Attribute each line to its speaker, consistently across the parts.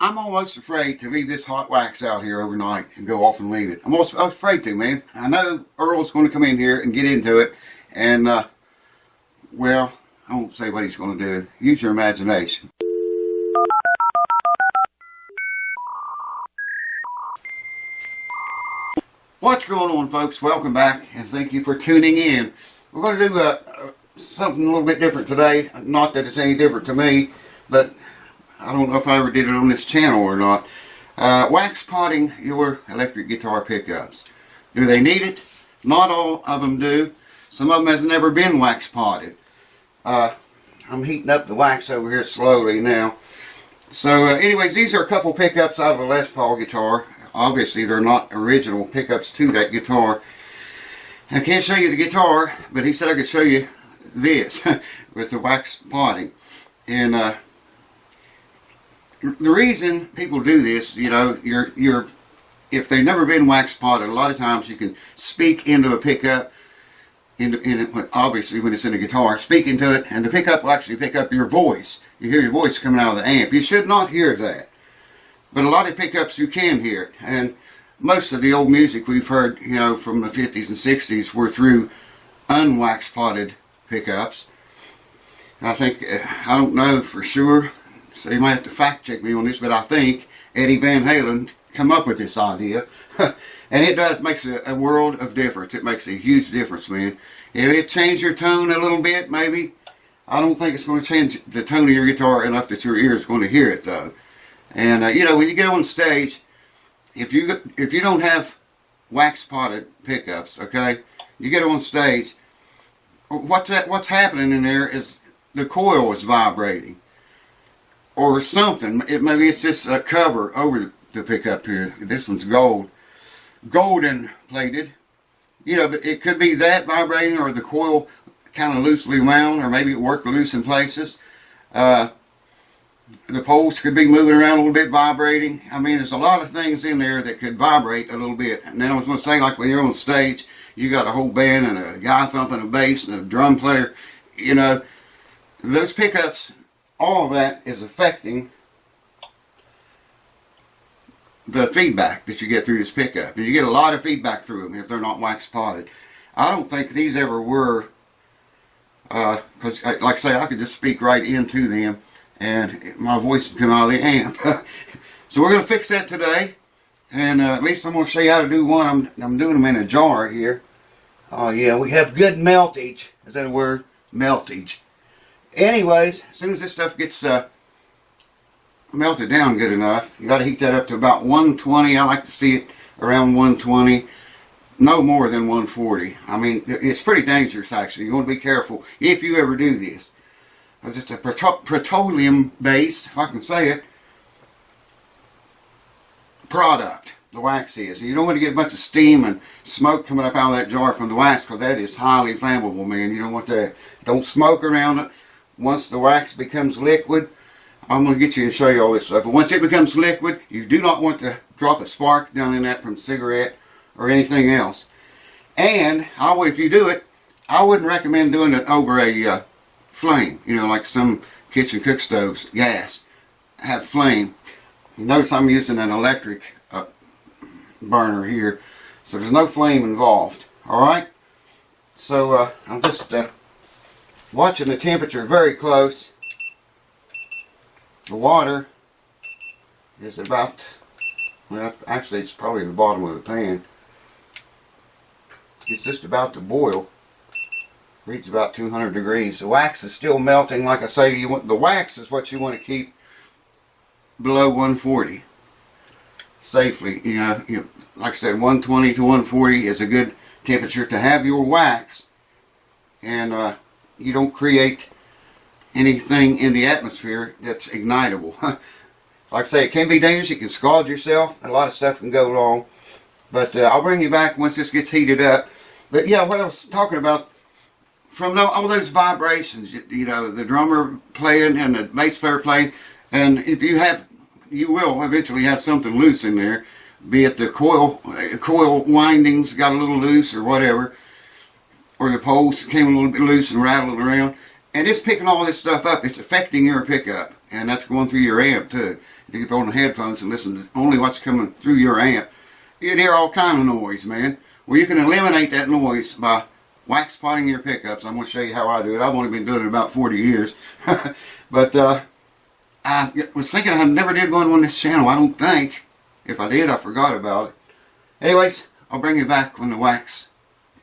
Speaker 1: I'm almost afraid to leave this hot wax out here overnight and go off and leave it. I'm afraid to, man. I know Earl's going to come in here and get into it, and well, I won't say what he's going to do. Use your imagination. What's going on, folks? Welcome back, and thank you for tuning in. We're going to do something a little bit different today. Not that it's any different to me, but I don't know if I ever did it on this channel or not. Wax potting your electric guitar pickups. Do they need it? Not all of them do. Some of them has never been wax potted. I'm heating up the wax over here slowly now. So anyways, these are a couple pickups out of a Les Paul guitar. Obviously they're not original pickups to that guitar. I can't show you the guitar, but he said I could show you this with the wax potting. And the reason people do this, you know, if they've never been wax potted, a lot of times you can speak into a pickup, obviously when it's in a guitar, speak into it, and the pickup will actually pick up your voice. You hear your voice coming out of the amp. You should not hear that. But a lot of pickups you can hear it. And most of the old music we've heard, you know, from the 50s and 60s were through unwax potted pickups. And I think, I don't know for sure, so you might have to fact check me on this, but I think Eddie Van Halen come up with this idea. And it makes a world of difference. It makes a huge difference, man. It'll change your tone a little bit, maybe. I don't think it's going to change the tone of your guitar enough that your ear is going to hear it, though. And you know, when you get on stage, if you don't have wax potted pickups, okay, you get on stage, what's happening in there is the coil is vibrating or something. Maybe it's just a cover over the pickup here. This one's golden plated, you know, but it could be that vibrating or the coil kind of loosely wound, or maybe it worked loose in places. The poles could be moving around a little bit, vibrating. I mean, there's a lot of things in there that could vibrate a little bit. And then I was going to say, like when you're on stage, you got a whole band and a guy thumping a bass and a drum player. You know, those pickups, all of that is affecting the feedback that you get through this pickup. And you get a lot of feedback through them if they're not wax potted. I don't think these ever were, because like I say, I could just speak right into them and my voice would come out of the amp. So we're going to fix that today, and at least I'm going to show you how to do one. I'm doing them in a jar here. Oh yeah, we have good meltage. Is that a word? Meltage. Anyways, as soon as this stuff gets melted down good enough, you got to heat that up to about 120. I like to see it around 120. No more than 140. I mean, it's pretty dangerous actually. You want to be careful if you ever do this. It's a petroleum based, if I can say it, product. The wax is. You don't want to get a bunch of steam and smoke coming up out of that jar from the wax, because that is highly flammable, man. You don't want that. Don't smoke around it. Once the wax becomes liquid, I'm going to get you and show you all this stuff. But once it becomes liquid, you do not want to drop a spark down in that from a cigarette or anything else. And if you do it, I wouldn't recommend doing it over a flame, you know, like some kitchen cook stoves, gas, have flame. Notice I'm using an electric burner here, so there's no flame involved. Alright, so I'm just watching the temperature very close. The water is about, well, actually it's probably the bottom of the pan. It's just about to boil. Reads about 200 degrees. The wax is still melting. Like I say, the wax is what you want to keep below 140 safely. You know, like I said, 120 to 140 is a good temperature to have your wax, and you don't create anything in the atmosphere that's ignitable. Like I say, it can be dangerous. You can scald yourself. A lot of stuff can go wrong. But I'll bring you back once this gets heated up. But yeah, what I was talking about, from all those vibrations, you know, the drummer playing and the bass player playing, and if you will eventually have something loose in there, be it the coil windings got a little loose or whatever, or the poles came a little bit loose and rattling around, and it's picking all this stuff up. It's affecting your pickup, and that's going through your amp too. If you put on the headphones and listen to only what's coming through your amp, you'd hear all kind of noise, man. Well, you can eliminate that noise by wax potting your pickups. I'm going to show you how I do it. I've only been doing it about 40 years. But I was thinking I never did one on this channel, I don't think. If I did, I forgot about it. Anyways, I'll bring you back when the wax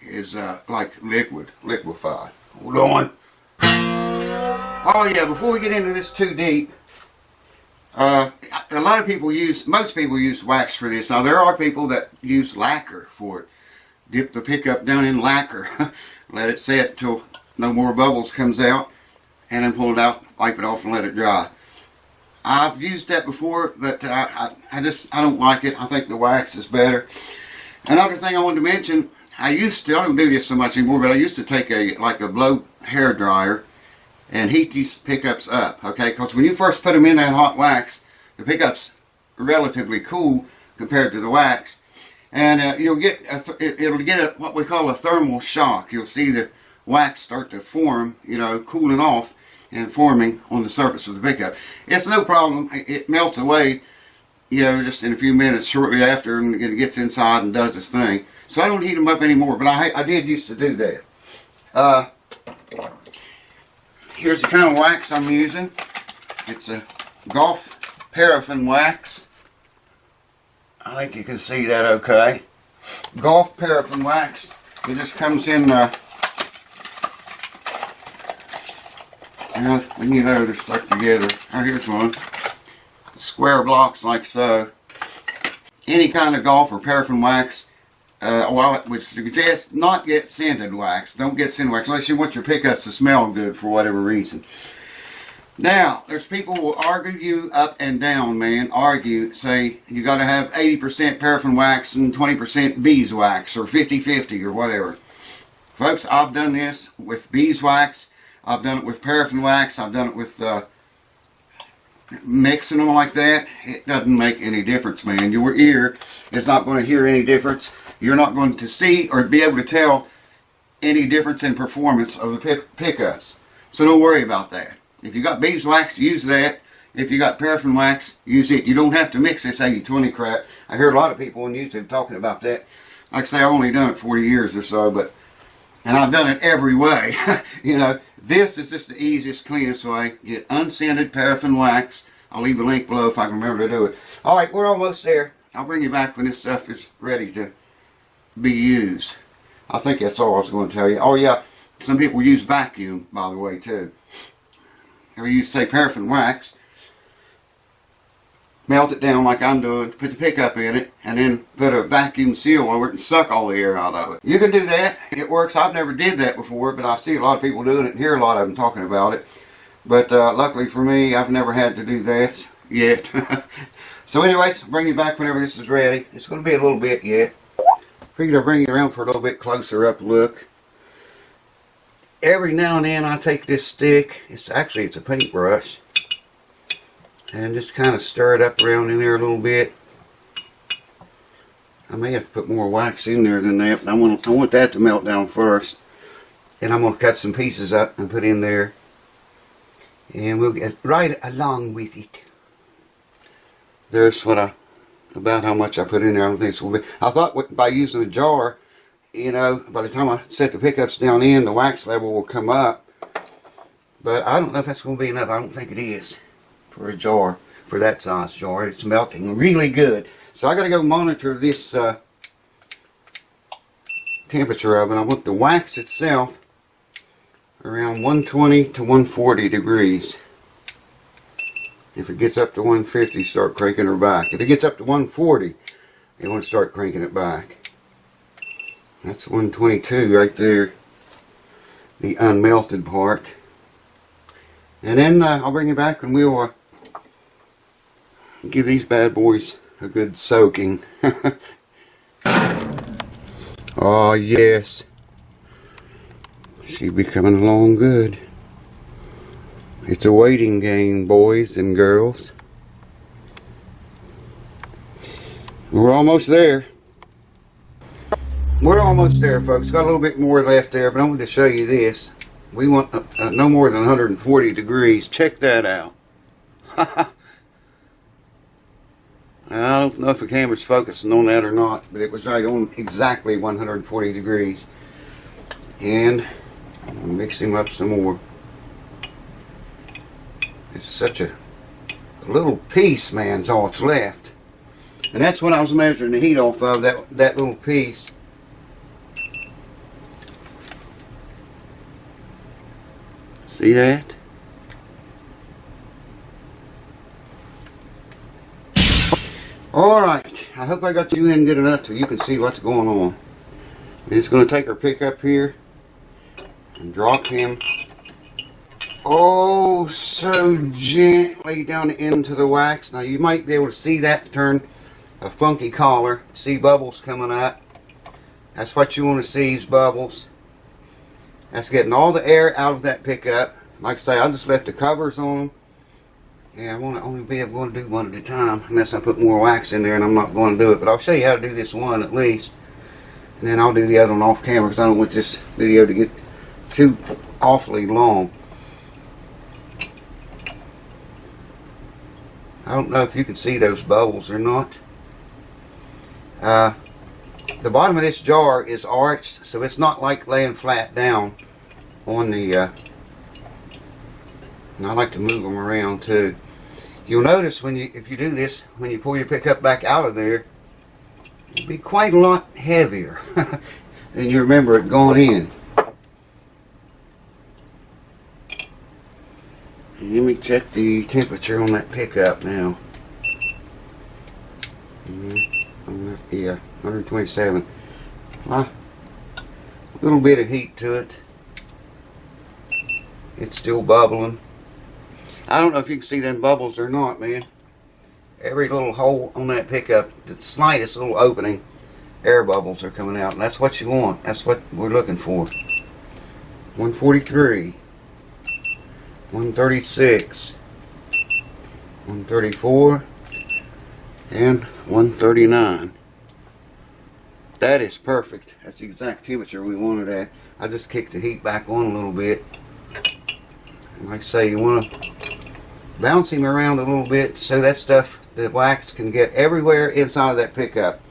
Speaker 1: is like liquefied. Hold on. Oh yeah, before we get into this too deep, a lot of people most people use wax for this. Now there are people that use lacquer for it. Dip the pickup down in lacquer, let it set till no more bubbles comes out, and then pull it out, wipe it off and let it dry. I've used that before, but I don't like it. I think the wax is better. Another thing I wanted to mention, I don't do this so much anymore, but I used to take a blow hair dryer and heat these pickups up, okay? Because when you first put them in that hot wax, the pickup's relatively cool compared to the wax, and it'll get what we call a thermal shock. You'll see the wax start to form, cooling off and forming on the surface of the pickup. It's no problem. It melts away, just in a few minutes shortly after, and it gets inside and does its thing. So I don't heat them up anymore, but I did used to do that. Here's the kind of wax I'm using. It's a Golf paraffin wax. I think you can see that okay. Golf paraffin wax. It just comes in, they're stuck together. Oh, here's one. Square blocks like so. Any kind of golf or paraffin wax. I would suggest not get scented wax. Don't get scented wax unless you want your pickups to smell good for whatever reason. Now, there's people who will argue you up and down, man. Say you got to have 80% paraffin wax and 20% beeswax, or 50-50 or whatever. Folks, I've done this with beeswax. I've done it with paraffin wax. I've done it with mixing them like that. It doesn't make any difference, man. Your ear is not going to hear any difference. You're not going to see or be able to tell any difference in performance of the pickups. So don't worry about that. If you got beeswax, use that. If you got paraffin wax, use it. You don't have to mix this 80-20 crap. I hear a lot of people on YouTube talking about that. Like I say, I've only done it 40 years or so, and I've done it every way. This is just the easiest, cleanest way. Get unscented paraffin wax. I'll leave a link below if I can remember to do it. Alright, we're almost there. I'll bring you back when this stuff is ready to be used. I think that's all I was going to tell you. Oh yeah, some people use vacuum, by the way, too. Or you say paraffin wax, melt it down like I'm doing, put the pickup in it, and then put a vacuum seal over it and suck all the air out of it. You can do that. It works. I've never did that before, but I see a lot of people doing it and hear a lot of them talking about it. But luckily for me, I've never had to do that yet. So anyways, I'll bring you back whenever this is ready. It's going to be a little bit yet. Figured I'll bring you around for a little bit closer up look. Every now and then I take this stick, it's a paintbrush, and just kind of stir it up around in there a little bit. I may have to put more wax in there than that, but I want that to melt down first. And I'm going to cut some pieces up and put in there. And we'll get right along with it. There's about how much I put in there. I don't think it's going to be. I thought by using a jar, by the time I set the pickups down in, the wax level will come up. But I don't know if that's going to be enough. I don't think it is for a jar, for that size jar. It's melting really good. So I got to go monitor this temperature of it. I want the wax itself around 120 to 140 degrees. If it gets up to 150, start cranking her back. If it gets up to 140, you want to start cranking it back. That's 122 right there, the unmelted part. And then I'll bring it back and we'll give these bad boys a good soaking. Oh yes, she'll be coming along good. It's a waiting game, boys and girls. We're almost there. We're almost there, folks. Got a little bit more left there, but I wanted to show you this. We want no more than 140 degrees. Check that out. I don't know if the camera's focusing on that or not, but it was right on exactly 140 degrees. And I'm gonna mix him up some more. It's such a little piece, man, is all it's left. And that's what I was measuring the heat off of, that little piece. See that? Alright, I hope I got you in good enough so you can see what's going on. We're just going to take our pickup here and drop him oh so gently down into the wax. Now you might be able to see that turn a funky color. See bubbles coming up. That's what you want to see, is bubbles. That's getting all the air out of that pickup. Like I say, I just left the covers on them. Yeah, I want to only be able to do one at a time, unless I put more wax in there, and I'm not going to do it. But I'll show you how to do this one at least. And then I'll do the other one off camera, because I don't want this video to get too awfully long. I don't know if you can see those bubbles or not. The bottom of this jar is arched, so it's not like laying flat down on the and I like to move them around too. You'll notice if you do this, when you pull your pickup back out of there, it'll be quite a lot heavier than you remember it going in. And let me check the temperature on that pickup now. Yeah, 127. A little bit of heat to it. It's still bubbling. I don't know if you can see them bubbles or not, man. Every little hole on that pickup, the slightest little opening, air bubbles are coming out. And that's what you want. That's what we're looking for. 143. 136. 134. And 139. That is perfect. That's the exact temperature we wanted at. I just kicked the heat back on a little bit. And like I say, you want to bounce him around a little bit so that stuff, the wax, can get everywhere inside of that pickup.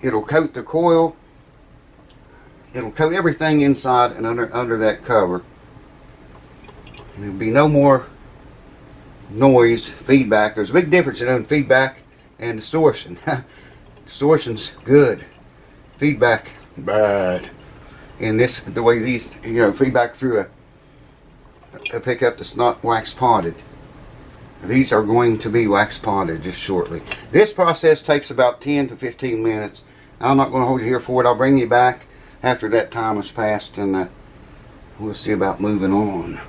Speaker 1: It'll coat the coil. It'll coat everything inside and under that cover. And there'll be no more noise, feedback. There's a big difference in feedback and distortion. Distortion's good. Feedback bad. In this, the way these, feedback through a pickup that's not wax potted. These are going to be wax potted just shortly. This process takes about 10 to 15 minutes. I'm not going to hold you here for it. I'll bring you back after that time has passed, and we'll see about moving on.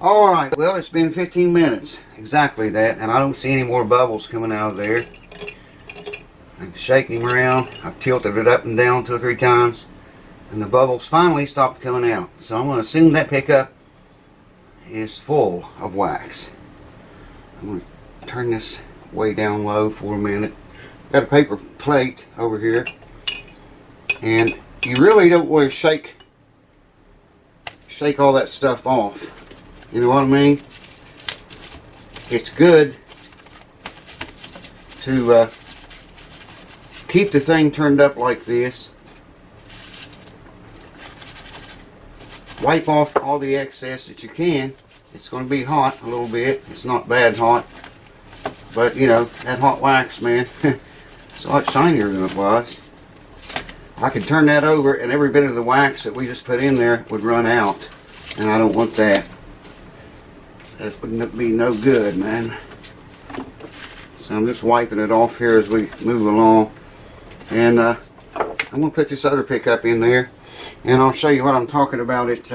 Speaker 1: Alright, well, it's been 15 minutes. Exactly that. And I don't see any more bubbles coming out of there. I shake him around. I've tilted it up and down 2 or 3 times. And the bubbles finally stopped coming out. So I'm going to assume that pickup is full of wax. I'm going to turn this way down low for a minute. Got a paper plate over here. And you really don't want to shake all that stuff off. You know what I mean? It's good to keep the thing turned up like this. Wipe off all the excess that you can. It's going to be hot a little bit. It's not bad hot. But, that hot wax, man, it's a lot shinier than it was. I could turn that over and every bit of the wax that we just put in there would run out. And I don't want that. That wouldn't be no good, man. So I'm just wiping it off here as we move along. And I'm going to put this other pickup in there. And I'll show you what I'm talking about. It's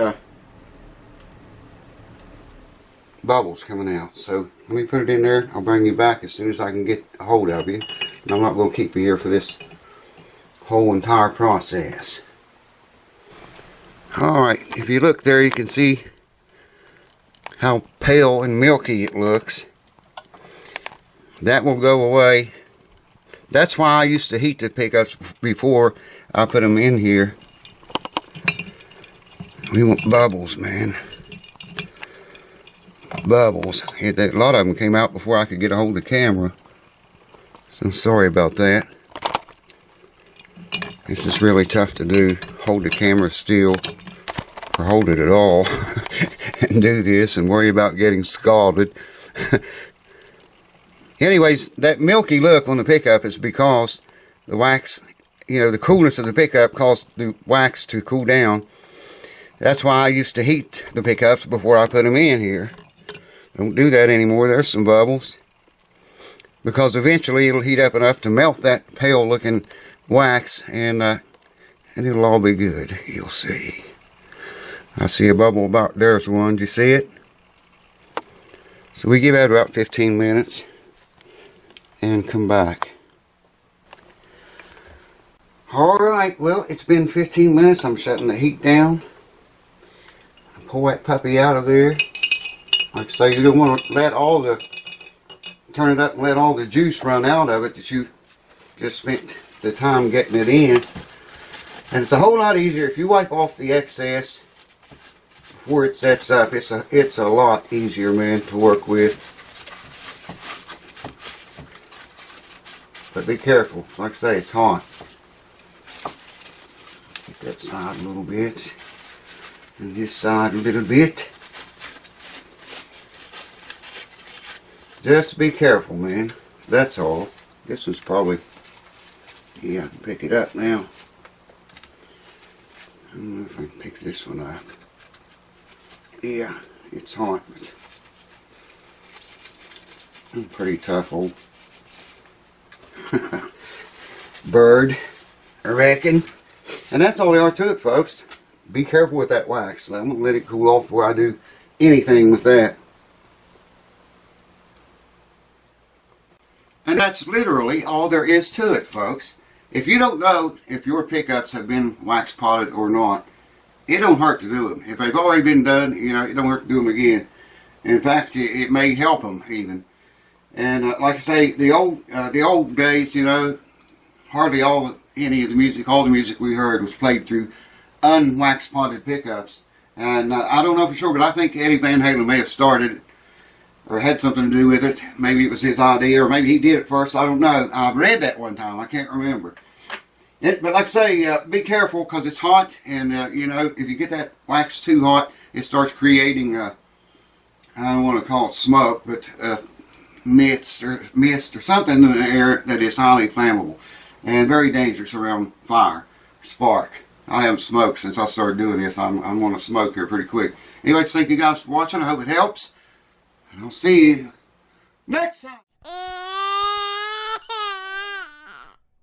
Speaker 1: bubbles coming out. So let me put it in there. I'll bring you back as soon as I can get a hold of you. And I'm not going to keep you here for this whole entire process. Alright, if you look there, you can see how pale and milky it looks. That will go away That's why I used to heat the pickups before I put them in here. We want bubbles, man. Bubbles. A lot of them came out before I could get a hold of the camera. So I'm sorry about that. This is really tough to do. Hold the camera still, or hold it at all, and do this and worry about getting scalded. Anyways, that milky look on the pickup is because the wax, you know, the coolness of the pickup caused the wax to cool down. That's why I used to heat the pickups before I put them in here. Don't do that anymore. There's some bubbles. Because eventually it'll heat up enough to melt that pale looking wax, and it'll all be good. You'll see. I see a bubble about, there's one. Do you see it? So we give that about 15 minutes and come back. Alright, well, it's been 15 minutes. I'm shutting the heat down. Pull that puppy out of there. Like I say, you don't want to let all the, turn it up and let all the juice run out of it that you just spent the time getting it in. And it's a whole lot easier if you wipe off the excess before it sets up. It's a lot easier, man, to work with. But be careful. Like I say, it's hot. Get that side a little bit. And this side a little bit. Just be careful, man. That's all. This one's probably, yeah, I can pick it up now. I don't know if I can pick this one up. Yeah, it's hot, but I'm pretty tough old bird, I reckon. And that's all there are to it, folks. Be careful with that wax. I'm going to let it cool off before I do anything with that. And that's literally all there is to it, folks. If you don't know if your pickups have been wax potted or not, it don't hurt to do them. If they've already been done, you know, it don't hurt to do them again. In fact, it may help them even. And like I say, the old days, you know, hardly any of the music, all the music we heard was played through unwax potted pickups. And I don't know for sure, but I think Eddie Van Halen may have started or had something to do with it. Maybe it was his idea, or maybe he did it first. I don't know. I've read that one time. I can't remember. But like I say, be careful because it's hot, and you know, if you get that wax too hot, it starts creating I don't want to call it smoke, but mist or something in the air that is highly flammable and very dangerous around fire, spark. I haven't smoked since I started doing this. I'm going to smoke here pretty quick. Anyways, thank you guys for watching. I hope it helps. And I'll see you next time.